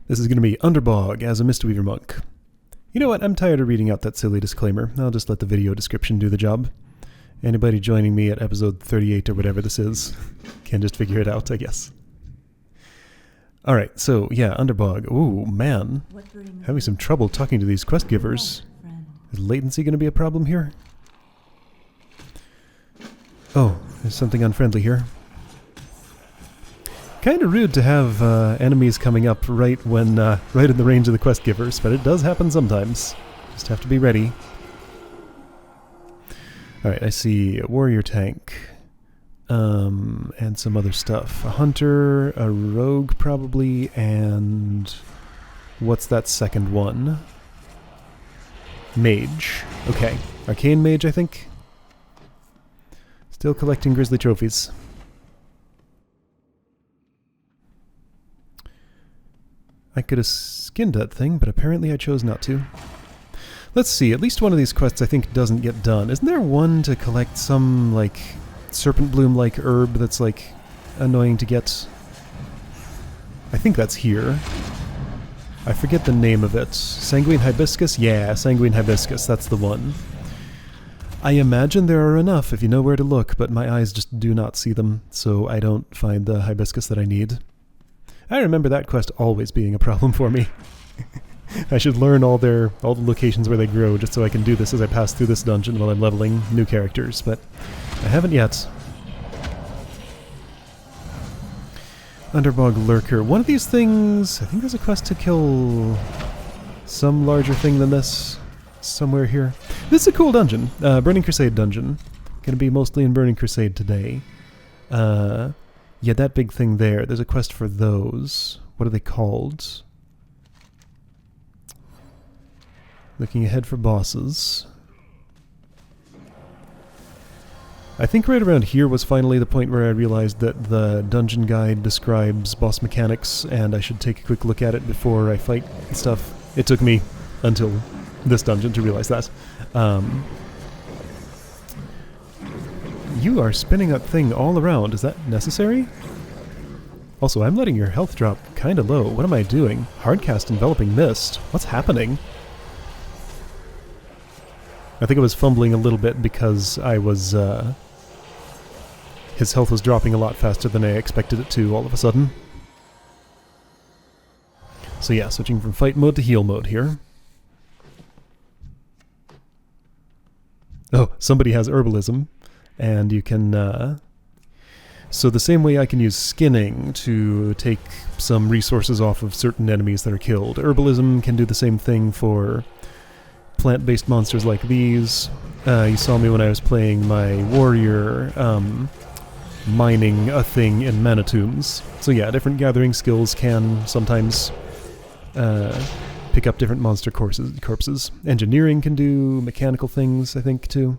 This is going to be Underbog as a Mistweaver Monk. You know what, I'm tired of reading out that silly disclaimer. I'll just let the video description do the job. Anybody joining me at episode 38 or whatever this is can just figure it out, I guess. Alright, so yeah, Underbog. Ooh, man. Having some trouble talking to these quest givers. Is latency going to be a problem here? Oh, there's something unfriendly here. Kind of rude to have enemies coming up right when right in the range of the quest givers, but it does happen sometimes. Just have to be ready. Alright, I see a warrior tank. And some other stuff. A hunter, a rogue probably, and what's that second one? Mage. Okay. Arcane mage, I think. Still collecting grizzly trophies. I could have skinned that thing, but apparently I chose not to. Let's see, at least one of these quests I think doesn't get done. Isn't there one to collect some, like, Serpentbloom-like herb that's, like, annoying to get? I think that's here. I forget the name of it. Sanguine Hibiscus? Yeah, Sanguine Hibiscus, that's the one. I imagine there are enough if you know where to look, but my eyes just do not see them, so I don't find the hibiscus that I need. I remember that quest always being a problem for me. I should learn all the locations where they grow just so I can do this as I pass through this dungeon while I'm leveling new characters, but I haven't yet. Underbog Lurker. One of these things, I think there's a quest to kill some larger thing than this somewhere here. This is a cool dungeon. Burning Crusade dungeon. Gonna be mostly in Burning Crusade today. Yeah, that big thing there. There's a quest for those. What are they called? Looking ahead for bosses. I think right around here was finally the point where I realized that the dungeon guide describes boss mechanics, and I should take a quick look at it before I fight stuff. It took me until this dungeon to realize that. You are spinning that thing all around. Is that necessary? Also, I'm letting your health drop kinda low. What am I doing? Hardcast Enveloping Mist. What's happening? I think I was fumbling a little bit because I was, his health was dropping a lot faster than I expected it to all of a sudden. So yeah, switching from fight mode to heal mode here. Oh, somebody has herbalism. And you can, so the same way I can use skinning to take some resources off of certain enemies that are killed, herbalism can do the same thing for plant-based monsters like these. You saw me when I was playing my warrior, mining a thing in mana tombs. So yeah, different gathering skills can sometimes pick up different monster corpses. Engineering can do mechanical things, I think, too.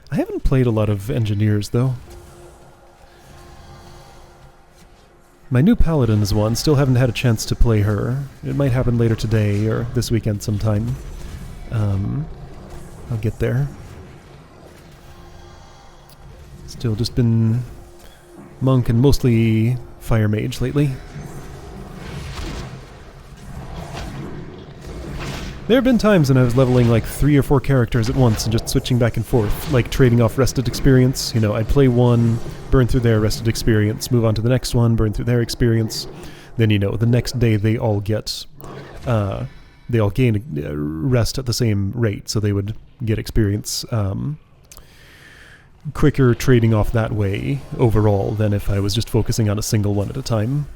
I haven't played a lot of engineers, though. My new paladin is one. Still haven't had a chance to play her. It might happen later today or this weekend sometime. I'll get there. Still just been monk and mostly fire mage lately. There have been times when I was leveling like 3 or 4 characters at once and just switching back and forth, like trading off rested experience. You know, I'd play one, burn through their rested experience, move on to the next one, burn through their experience. Then, you know, the next day they all gain rest at the same rate, so they would get experience quicker trading off that way overall than if I was just focusing on a single one at a time.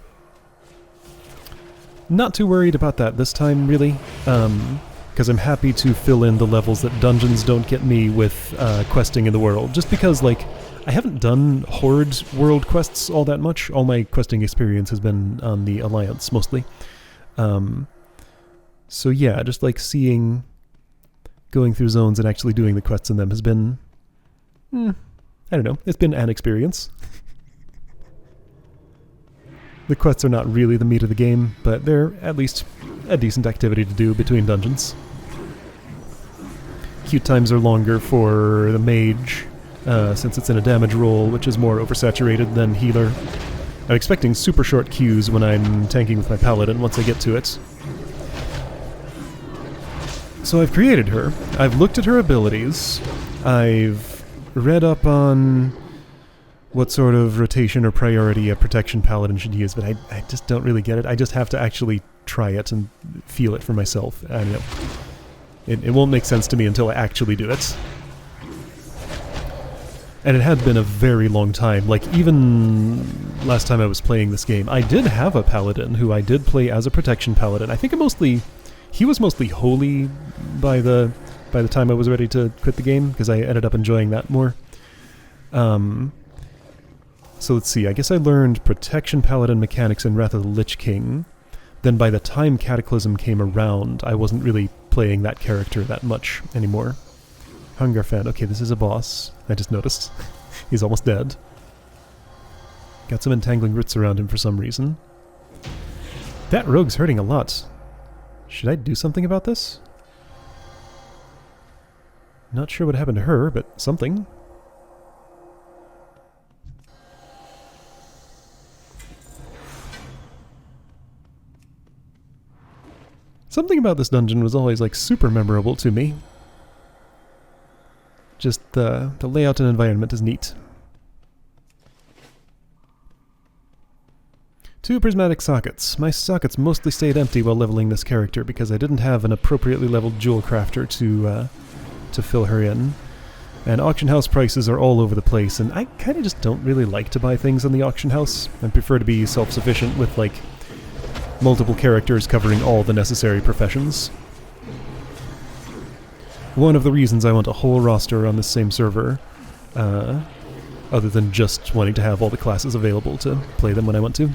Not too worried about that this time, really, because I'm happy to fill in the levels that dungeons don't get me with questing in the world, just because, like, I haven't done Horde world quests all that much. All my questing experience has been on the Alliance, mostly. So yeah, just like going through zones and actually doing the quests in them has been, I don't know, it's been an experience. The quests are not really the meat of the game, but they're at least a decent activity to do between dungeons. Queue times are longer for the mage, since it's in a damage roll, which is more oversaturated than healer. I'm expecting super short queues when I'm tanking with my paladin once I get to it. So I've created her. I've looked at her abilities. I've read up on what sort of rotation or priority a protection paladin should use, but I just don't really get it. I just have to actually try it and feel it for myself. I don't know. It won't make sense to me until I actually do it. And it had been a very long time. Like, even last time I was playing this game, I did have a paladin who I did play as a protection paladin. I think he was mostly holy by the time I was ready to quit the game, because I ended up enjoying that more. So let's see, I guess I learned protection paladin mechanics in Wrath of the Lich King. Then by the time Cataclysm came around, I wasn't really playing that character that much anymore. Hunger Fan. Okay, this is a boss. I just noticed. He's almost dead. Got some entangling roots around him for some reason. That rogue's hurting a lot. Should I do something about this? Not sure what happened to her, but something. Something about this dungeon was always, like, super memorable to me. Just the layout and environment is neat. 2 prismatic sockets. My sockets mostly stayed empty while leveling this character because I didn't have an appropriately leveled jewel crafter to fill her in. And auction house prices are all over the place, and I kind of just don't really like to buy things in the auction house. I prefer to be self-sufficient with, like, multiple characters covering all the necessary professions. One of the reasons I want a whole roster on this same server, other than just wanting to have all the classes available to play them when I want to.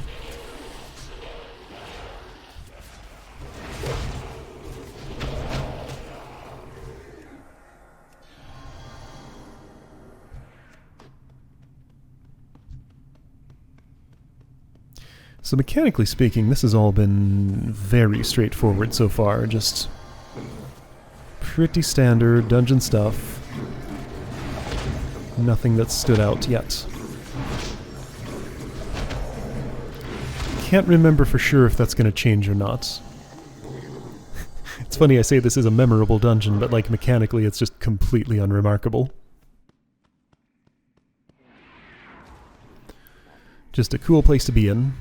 So mechanically speaking, this has all been very straightforward so far, just pretty standard dungeon stuff. Nothing that's stood out yet. Can't remember for sure if that's going to change or not. It's funny I say this is a memorable dungeon, but like mechanically it's just completely unremarkable. Just a cool place to be in.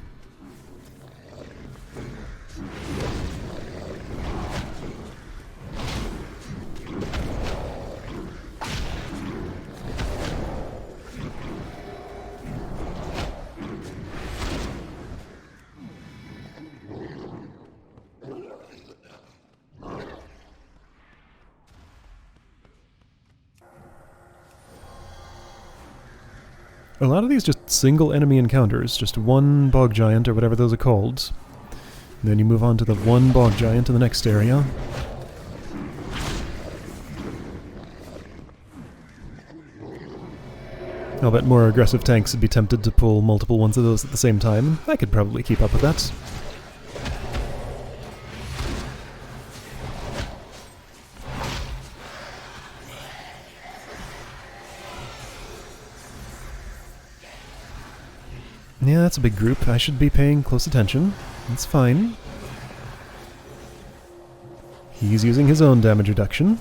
A lot of these just single enemy encounters, just one bog giant or whatever those are called. And then you move on to the one bog giant in the next area. I'll bet more aggressive tanks would be tempted to pull multiple ones of those at the same time. I could probably keep up with that. Yeah, that's a big group. I should be paying close attention. That's fine. He's using his own damage reduction.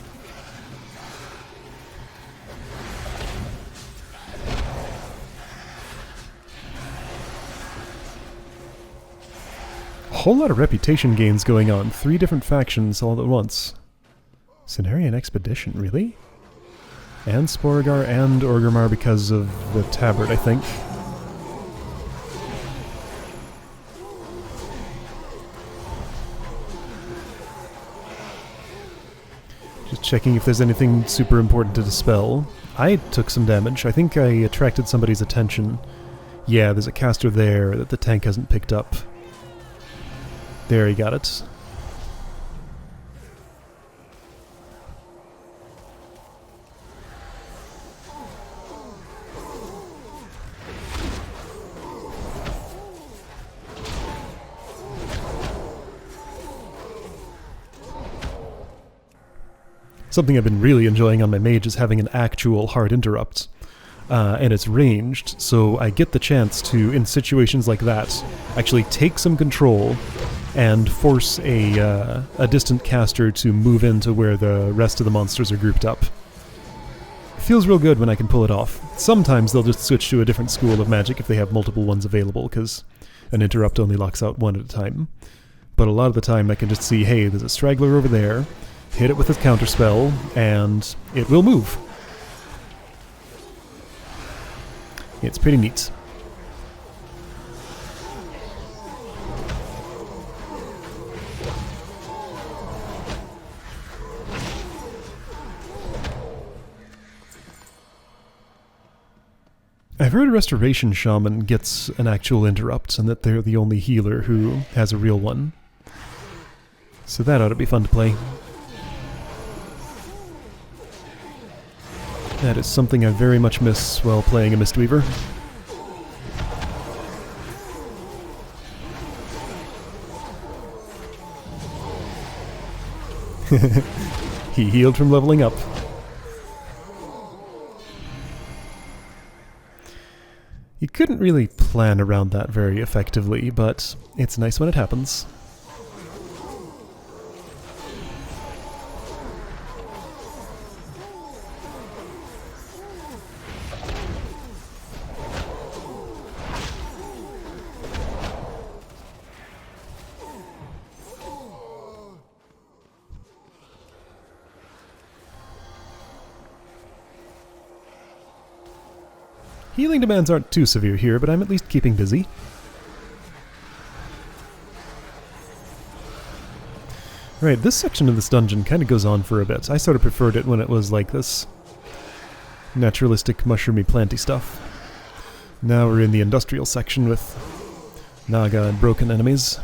A whole lot of reputation gains going on. 3 different factions all at once. Cenarian Expedition, really? And Sporagar and Orgrimmar because of the tabard, I think. Just checking if there's anything super important to dispel. I took some damage. I think I attracted somebody's attention. Yeah, there's a caster there that the tank hasn't picked up. There, he got it. Something I've been really enjoying on my mage is having an actual hard interrupt. and it's ranged, so I get the chance to, in situations like that, actually take some control and force a distant caster to move into where the rest of the monsters are grouped up. It feels real good when I can pull it off. Sometimes they'll just switch to a different school of magic if they have multiple ones available, because an interrupt only locks out one at a time. But a lot of the time I can just see, hey, there's a straggler over there, hit it with a counterspell, and it will move. It's pretty neat. I've heard a Restoration Shaman gets an actual interrupt, and that they're the only healer who has a real one. So that ought to be fun to play. That is something I very much miss while playing a Mistweaver. He healed from leveling up. You couldn't really plan around that very effectively, but it's nice when it happens. Healing demands aren't too severe here, but I'm at least keeping busy. Right, this section of this dungeon kind of goes on for a bit. I sort of preferred it when it was like this naturalistic, mushroomy, planty stuff. Now we're in the industrial section with Naga and broken enemies.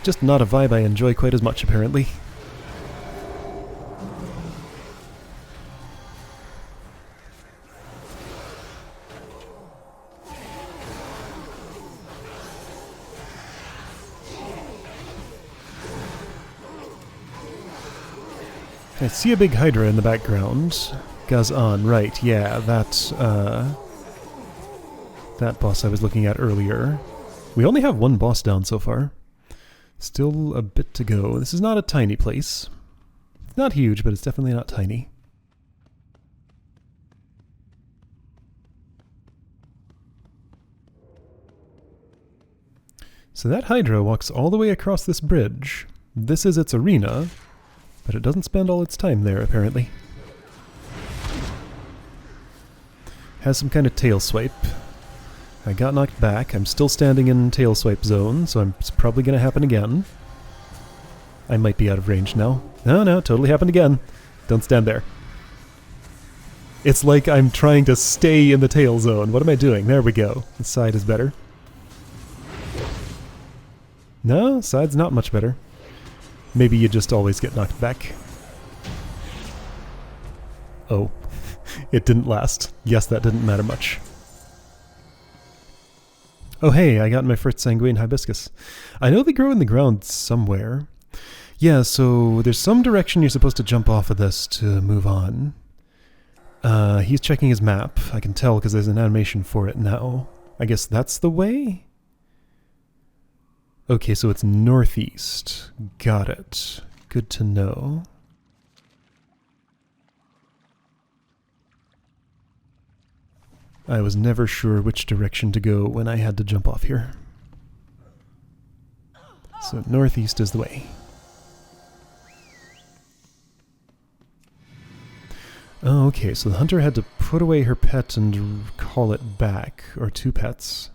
Just not a vibe I enjoy quite as much, apparently. I see a big Hydra in the background. Gazan, right, yeah, that boss I was looking at earlier. We only have one boss down so far. Still a bit to go. This is not a tiny place. It's not huge, but it's definitely not tiny. So that Hydra walks all the way across this bridge. This is its arena, but it doesn't spend all its time there, apparently. Has some kind of tail swipe. I got knocked back. I'm still standing in tail swipe zone, so it's probably going to happen again. I might be out of range now. No, totally happened again. Don't stand there. It's like I'm trying to stay in the tail zone. What am I doing? There we go. The side is better. No, side's not much better. Maybe you just always get knocked back. Oh. It didn't last. Yes, that didn't matter much. Oh hey, I got my first sanguine hibiscus. I know they grow in the ground somewhere. Yeah, so there's some direction you're supposed to jump off of this to move on. He's checking his map. I can tell because there's an animation for it now. I guess that's the way? Okay, so it's northeast. Got it. Good to know. I was never sure which direction to go when I had to jump off here. So northeast is the way. Oh, okay, so the hunter had to put away her pet and call it back, or two pets.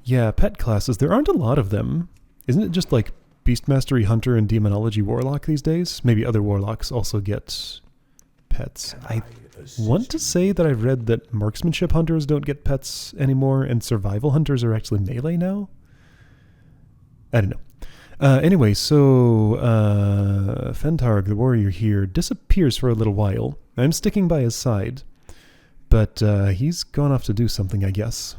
Yeah, pet classes, there aren't a lot of them. Isn't it just like Beastmastery Hunter and Demonology Warlock these days? Maybe other warlocks also get pets. I want to say that I've read that marksmanship hunters don't get pets anymore, and survival hunters are actually melee now? I don't know. Anyway, so Fentarg, the warrior here, disappears for a little while. I'm sticking by his side, but he's gone off to do something, I guess.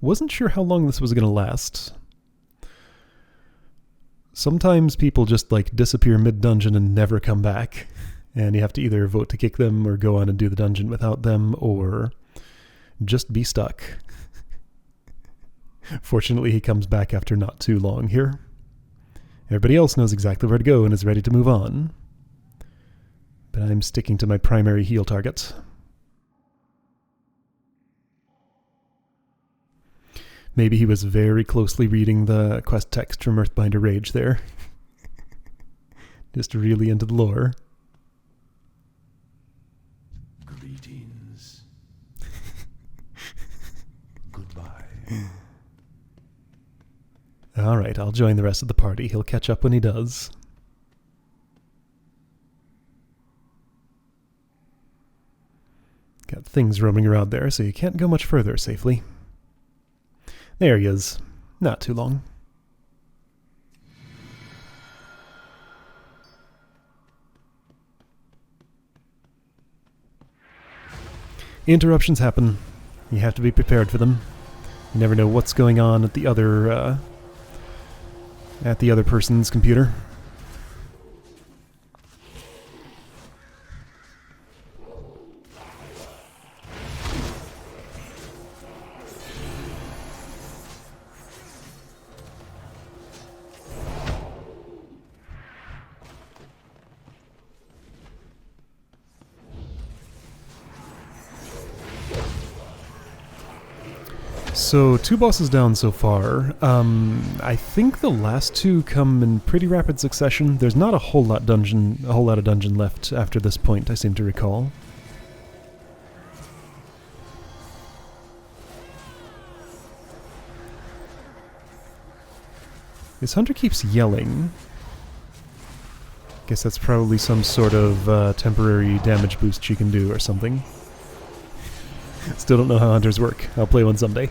Wasn't sure how long this was going to last. Sometimes people just like disappear mid-dungeon and never come back. And you have to either vote to kick them or go on and do the dungeon without them, or just be stuck. Fortunately, he comes back after not too long here. Everybody else knows exactly where to go and is ready to move on. But I'm sticking to my primary heal target. Maybe he was very closely reading the quest text from Earthbinder Rage there. Just really into the lore. Greetings. Goodbye. Alright, I'll join the rest of the party. He'll catch up when he does. Got things roaming around there, so you can't go much further safely. There he is. Not too long. Interruptions happen. You have to be prepared for them. You never know what's going on at the other person's computer. So, 2 bosses down so far. I think the last 2 come in pretty rapid succession. There's not a whole lot of dungeon left after this point, I seem to recall. This hunter keeps yelling. Guess that's probably some sort of temporary damage boost she can do or something. Still don't know how hunters work. I'll play one someday.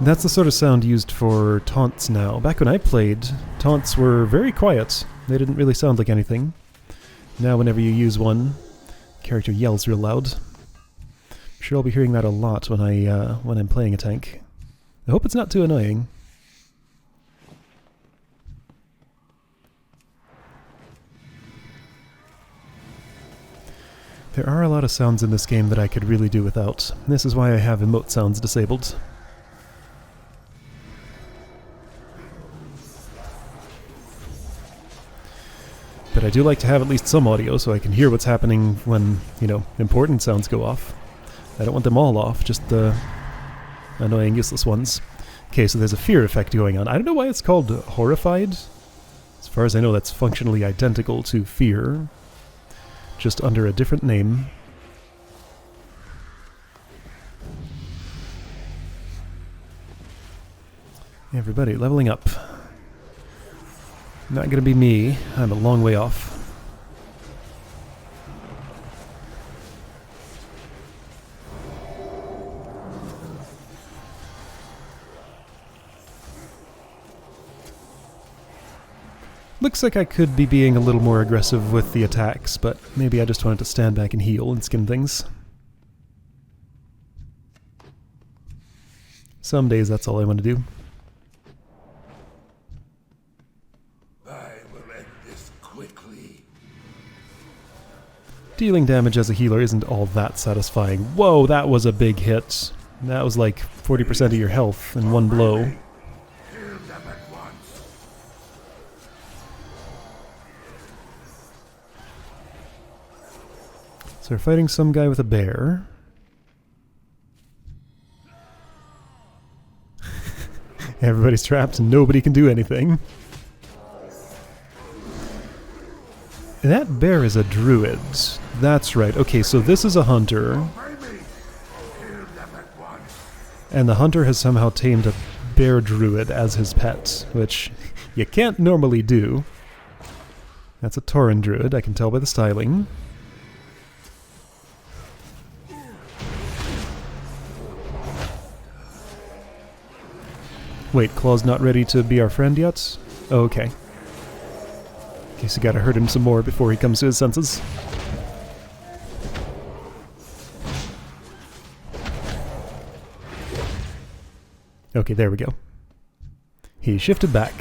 That's the sort of sound used for taunts now. Back when I played, taunts were very quiet. They didn't really sound like anything. Now whenever you use one, the character yells real loud. I'm sure I'll be hearing that a lot when I'm playing a tank. I hope it's not too annoying. There are a lot of sounds in this game that I could really do without. This is why I have emote sounds disabled. But I do like to have at least some audio so I can hear what's happening when, important sounds go off. I don't want them all off, just the annoying, useless ones. Okay, so there's a fear effect going on. I don't know why it's called horrified. As far as I know, that's functionally identical to fear, just under a different name. Everybody leveling up. Not gonna be me. I'm a long way off. Looks like I could be being a little more aggressive with the attacks, but maybe I just wanted to stand back and heal and skin things. Some days that's all I want to do. Dealing damage as a healer isn't all that satisfying. Whoa, that was a big hit. That was like 40% of your health in one blow. So we're fighting some guy with a bear. Everybody's trapped and nobody can do anything. That bear is a druid. That's right. Okay, so this is a hunter. And the hunter has somehow tamed a bear druid as his pet, which you can't normally do. That's a Tauren druid, I can tell by the styling. Wait, Claw's not ready to be our friend yet? Oh, okay. Guess you gotta hurt him some more before he comes to his senses. Okay, there we go. He shifted back.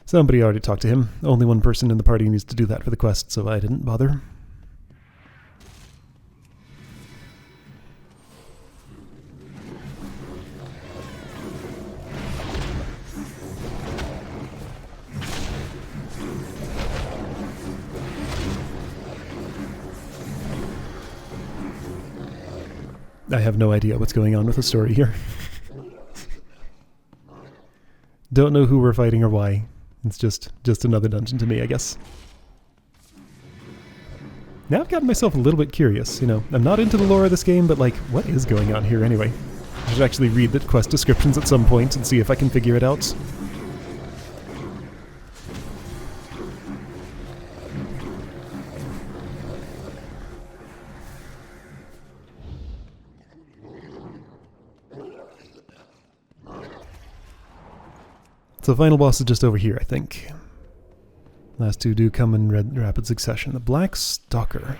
Somebody already talked to him. Only one person in the party needs to do that for the quest, so I didn't bother. I have no idea what's going on with the story here. Don't know who we're fighting or why. It's just another dungeon to me, I guess. Now I've gotten myself a little bit curious, you know. I'm not into the lore of this game, but like, what is going on here anyway? I should actually read the quest descriptions at some point and see if I can figure it out. So the final boss is just over here, I think. Last two do come in rapid succession. The Black Stalker.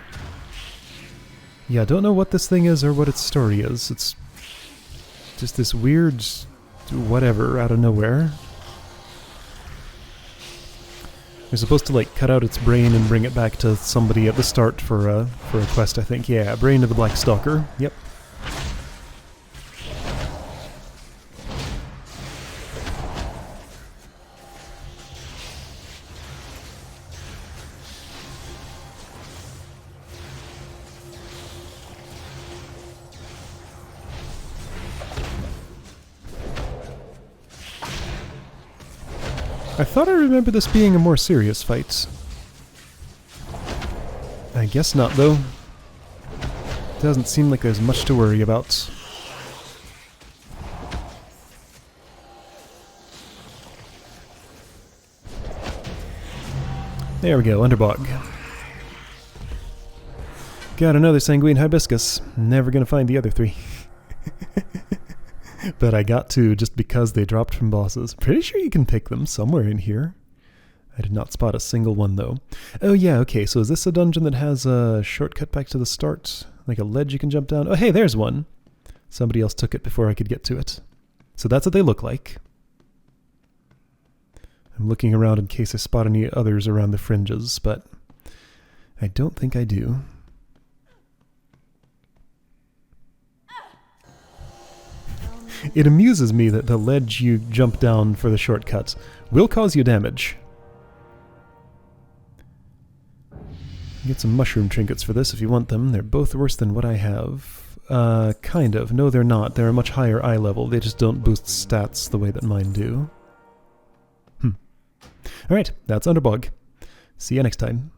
Yeah, I don't know what this thing is or what its story is. It's just this weird whatever out of nowhere. You're supposed to like cut out its brain and bring it back to somebody at the start for a quest, I think. Yeah, Brain of the Black Stalker. Yep. I thought I remember this being a more serious fight. I guess not, though. Doesn't seem like there's much to worry about. There we go, Underbog. Got another Sanguine Hibiscus. Never gonna find the other three. But I got two just because they dropped from bosses. Pretty sure you can pick them somewhere in here. I did not spot a single one, though. Oh yeah, okay, so is this a dungeon that has a shortcut back to the start? Like a ledge you can jump down? Oh hey, there's one! Somebody else took it before I could get to it. So that's what they look like. I'm looking around in case I spot any others around the fringes, but I don't think I do. It amuses me that the ledge you jump down for the shortcut will cause you damage. Get some mushroom trinkets for this if you want them. They're both worse than what I have. Kind of. No, they're not. They're a much higher eye level. They just don't boost stats the way that mine do. Alright, that's Underbog. See you next time.